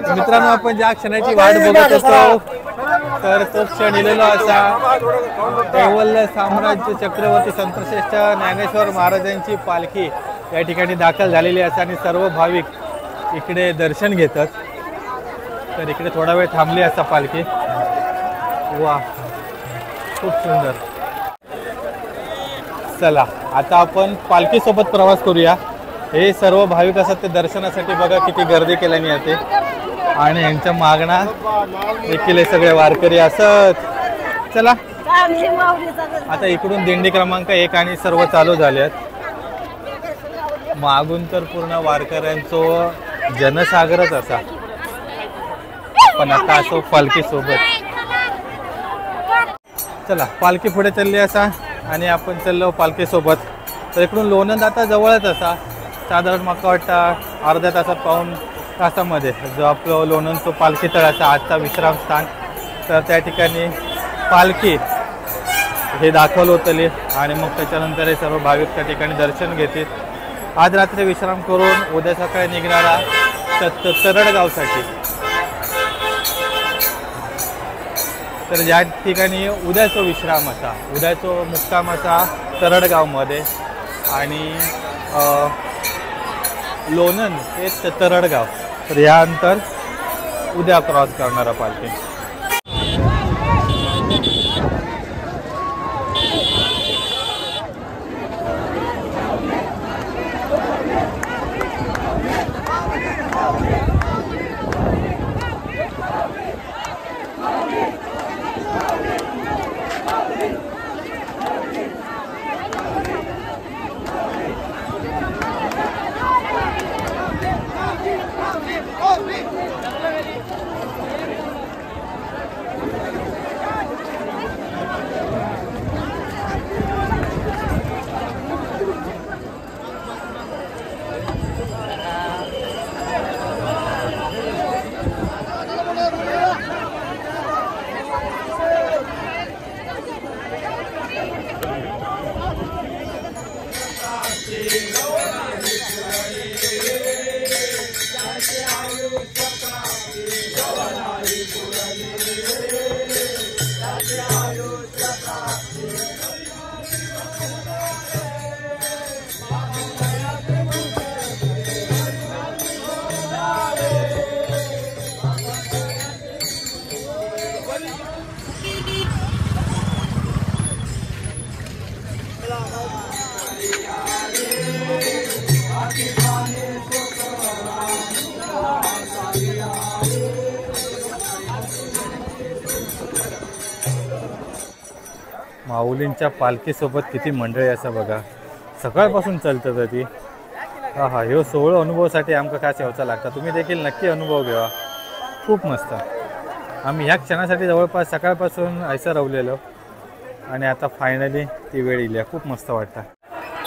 मित्रांनो, आपण ज्या क्षणाची वाट बघत असतो तर तो क्षण इलेला असा कैवल्य साम्राज्य छत्रपती संतश्रेष्ठ ज्ञानेश्वर महाराजांची पालखी या ठिकाणी दाखल झालेली असते आणि सर्व भाविक इकडे दर्शन घेतात. तर इकडे थोडा वेळ थांबली असता पालखी. वा, खूप सुंदर. चला आता आपण पालखीसोबत प्रवास करूया. हे सर्व भाविक असतात ते दर्शनासाठी बघा किती गर्दी केल्याने येते आणि यांच्या मागणा देखील हे सगळे वारकरी असत. चला आता इकडून दिंडी क्रमांक 1 आणि सर्व चालू झाले आहेत. मागून तर पूर्ण वारकऱ्यांचं जनसागरच असा, पण आता असो पालखी सोबत. चला पालखी पुढे चालली असा आणि आपण चाललो पालखी सोबत. तर इकडून लोणंद आता जवळच असा, साधारण माका वाटतं अर्ध्या तासात पाऊण तासामध्ये जो आपलं लोणंदचं पालखी तळाचा आजचा विश्रामस्थान, तर त्या ठिकाणी पालखी हे दाखवलं होतली आणि मग त्याच्यानंतर हे सर्व भाविक त्या ठिकाणी दर्शन घेतील. आज रात्री विश्राम करून उद्या सकाळी निघणारा तरडगावसाठी. तर ज्या ठिकाणी उद्याचा विश्राम असा, उद्याचा मुक्काम असा तरडगावमध्ये आणि लोणंद ते तरडगाव. तर या अंतर उद्या क्रॉस करणारा पालखी. माऊलींच्या पालखीसोबत किती मंडळी असं बघा, सकाळपासून चालतात ती. हा हा, ह्यो सोहळो अनुभवासाठी आमका खास येवचा लागता. तुम्ही देखील नक्की अनुभव घ्या. खूप मस्त. आम्ही ह्या क्षणासाठी जवळपास सकाळपासून ऐसा रावलेलो आणि आता फायनली ती वेळ इली. खूप मस्त वाटतं.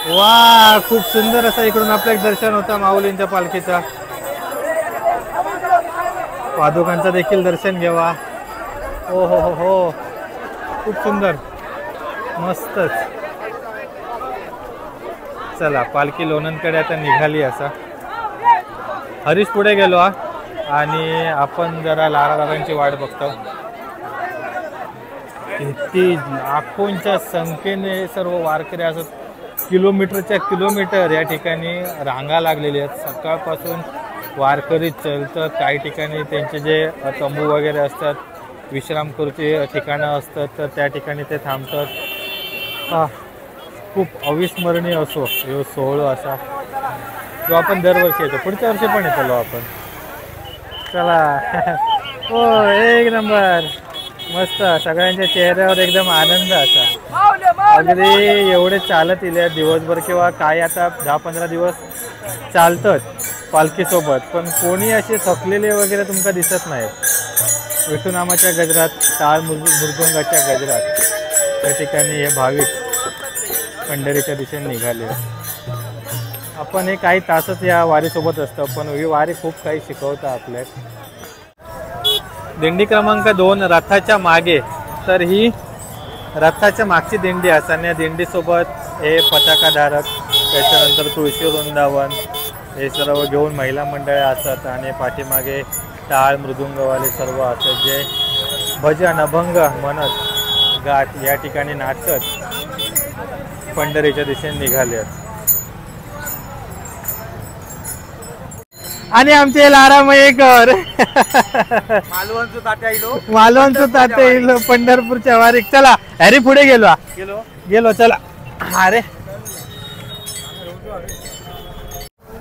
वा, खूप सुंदर असं इकडून आपलं एक दर्शन होतं माऊलींच्या पालखीचा. पादुकांचं देखील दर्शन घ्यावा. हो हो हो हो, खूप सुंदर, मस्तच. चला, पालखी लोणंदकडे आता निघाली. असा हरीश पुढे गेलो आणि आपण जरा लारादारांची वाट बघतो. किती लाखोंच्या संख्येने सर्व वारकरी असत. किलोमीटरच्या किलोमीटर या ठिकाणी रांगा लागलेली आहेत. सकाळपासून वारकरी चलतात. काही ठिकाणी त्यांचे जे तंबू वगैरे असतात, विश्राम करूचे ठिकाणं असतात, तर त्या ठिकाणी ते थांबतात. खूप अविस्मरणीय असो हे सोहळा असा जो आपण दरवर्षी येतो. पुढच्या वर्षी पण येतो आपण. चला, हो, एक नंबर, मस्त. सगळ्यांच्या चेहऱ्यावर एकदम आनंद असा. अगदी एवढे चालत इले दिवसभर किंवा काय आता 10-15 दिवस चालतात पालखीसोबत, पण कोणी असे थकलेले वगैरे तुमका दिसत नाही. विठुनामाच्या गजरात, टाळ मृदुंगाच्या गजरात त्या ठिकाणी हे भाविक पंढरीच्या दिशेने निघाले. आपण हे काही तासच या वारीसोबत असतो, पण ही वारी खूप काही शिकवतं आपल्याला. दिंडी क्रमांक 2 रथाच्या मागे. तर ही रथाच्या मागची दिंडी असताना या दिंडीसोबत हे पताकाधारक, त्याच्यानंतर तुळशी वृंदावन हे सर्व घेऊन महिला मंडळे असतात आणि पाठीमागे टाळ मृदुंगवाले सर्व असतात, जे भजन अभंग म्हणत गात या ठिकाणी नाचत पंढरीच्या दिशेने निघाले. आणि आमचे लारामयेकर मालवणचं तात्या इलो पंढरपूरच्या वारीक. चला, अरे पुढे गेलो चला. अरे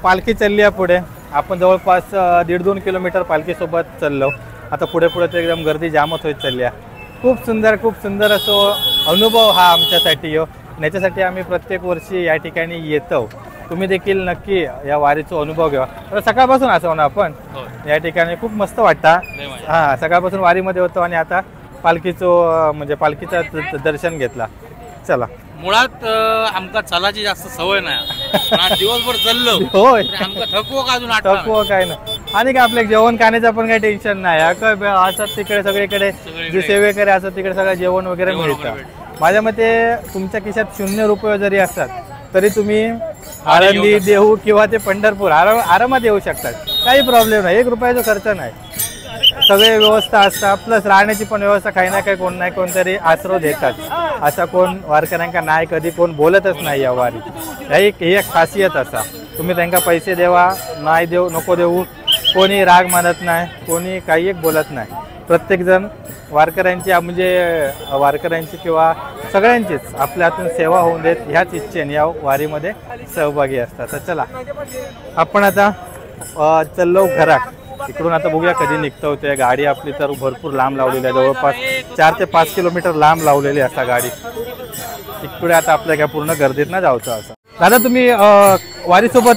पालखी चालली आहे पुढे. आपण जवळपास 1.5-2 किलोमीटर पालखीसोबत चाललो. आता पुढे पुढे तर एकदम गर्दी जामच होत चालली आहे. खूप सुंदर असो अनुभव हा आमच्यासाठी यो. याच्यासाठी आम्ही प्रत्येक वर्षी या ठिकाणी येतो. तुम्ही देखील नक्की या वारीचा अनुभव घ्या. तर सकाळपासून असो ना आपण या ठिकाणी खूप मस्त वाटतं. हां, सकाळपासून वारीमध्ये होतो आणि आता पालखीचं म्हणजे पालखीचं दर्शन घेतला. चला, मुळात आमका चलाची जास्त सवय नाही. दिवसभर चाललो होय, थकवो काय ना. आणि काय आपल्या जेवण खाण्याचं पण काही टेन्शन नाही. असं तिकडे सगळीकडे जे सेवेकरी असतात तिकडे सगळं जेवण वगैरे मिळतं. माझ्या मते तुमच्या खिशात 0 रुपये जरी असतात तरी तुम्ही आळंदी, देहू किंवा ते पंढरपूर आरामात येऊ शकतात. काही प्रॉब्लेम नाही. 1 रुपयाचा खर्च नाही. सगळे व्यवस्था असतात. प्लस राहण्याची पण व्यवस्था काही ना काही कोण नाही कोणतरी आश्रय देतात. असा कोण वारकऱ्यांका नाही कधी कोण बोलतच नाही या वारीत. ही एक खासियत असा. तुम्ही त्यांना पैसे देवा नाही देऊ नको देऊ, कोणी राग मानत नाही, कोणी काही एक बोलत नाही. प्रत्येकजण वारकऱ्यांची म्हणजे वारकऱ्यांची किंवा सगळ्यांचीच आपल्या हातून सेवा होऊन देत ह्याच इच्छेने या वारीमध्ये सहभागी असतात. तर चला, आपण आता चाललो घरात. इकडून आता बघूया कधी निघतो ते. गाडी आपली तर भरपूर लांब लावलेली आहे. जवळपास 4 ते 5 किलोमीटर लांब लावलेली असता गाडी. इकडे आता आपल्या काय पूर्ण गर्दीत ना जायचं असं. दादा, तुम्ही वारीसोबत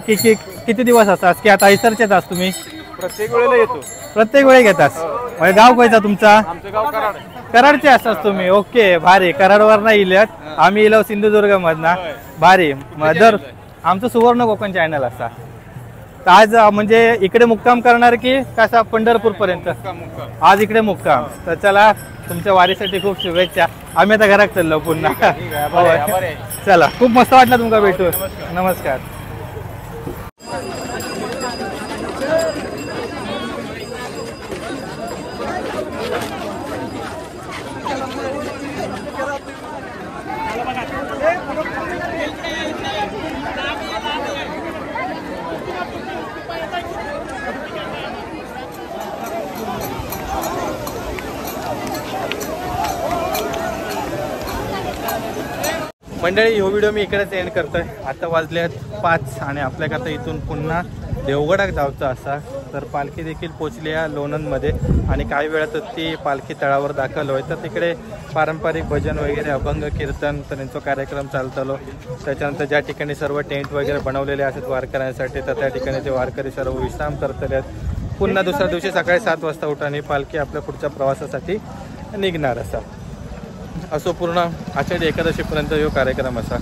किती दिवस असतात की आता ऐसरचेच असतात तुम्ही? प्रत्येक वेळेला येतो. प्रत्येक वेळी घेतात. म्हणजे गाव कोणता तुमचा? आमचं गाव कराड. कराडचे असतात तुम्ही? ओके, भारी. कराडवर नाही इल्यात, आम्ही इलो सिंधुदुर्ग मधना. भारी. दर आमचं सुवर्ण कोकण चॅनल असता. आज म्हणजे इकडे मुक्काम करणार की कसा पंढरपूर पर्यंत? आज इकडे मुक्काम. तर चला, तुमच्या वारीसाठी खूप शुभेच्छा. आम्ही आता घरात चाललो पुन्हा. चला, खूप मस्त वाटलं तुमका भेटून. नमस्कार. मंडळी, ह्यो व्हिडिओ मी इकडेच एंड करतोय. आता वाजले 5 आणि आपल्याला आता इथून पुन्हा देवगडात जायचं असा. तर पालखी देखील पोचली आहे लोणंदमध्ये आणि काही वेळात ती पालखी तळावर दाखल होय. तर तिकडे पारंपरिक भजन वगैरे, अभंग कीर्तन तर त्यांचा कार्यक्रम चालतलो. त्याच्यानंतर ज्या ठिकाणी सर्व टेंट वगैरे बनवलेले असतात वारकऱ्यांसाठी, तर त्या ठिकाणी ते वारकरी सर्व विश्राम करतले आहेत. पुन्हा दुसऱ्या दिवशी सकाळी 7 वाजता उठाने पालखी आपल्या पुढच्या प्रवासासाठी निघणार असा. असो पूर्ण आषाढी एकादशीपर्यंत हा कार्यक्रम असा.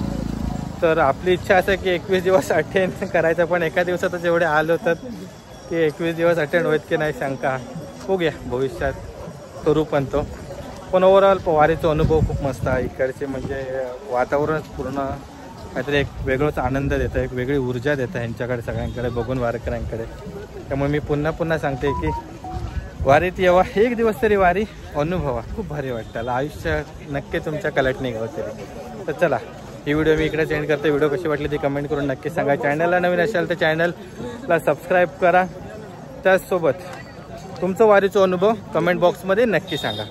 तर आपली इच्छा असं की 21 दिवस अटेंड करायचं, पण एका दिवसातच एवढे हाल होतात की 21 दिवस अटेंड होत की नाही शंका. बघूया भविष्यात करू पण ओव्हरऑल वारीचा अनुभव खूप मस्त आहे. इकडचे म्हणजे वातावरणच पूर्ण काहीतरी एक वेगळाच आनंद देतं, एक वेगळी ऊर्जा देतं ह्यांच्याकडे सगळ्यांकडे बघून वारकऱ्यांकडे. त्यामुळे मी पुन्हा सांगते की वारीत येवा, एक दिवस तरी वारी अनुभवा, खूप भारी वाटतं. आयुष्य नक्की तुमच्या कलाटणी गाव तरी. तर चला ही व्हिडिओ मी इकडेच एंड करते. व्हिडिओ कशी वाटली ती कमेंट करून नक्की सांगा. चॅनलला नवीन असाल तर चॅनलला सबस्क्राईब करा. त्याचसोबत तुमचं वारीचा अनुभव कमेंट बॉक्समध्ये नक्की सांगा.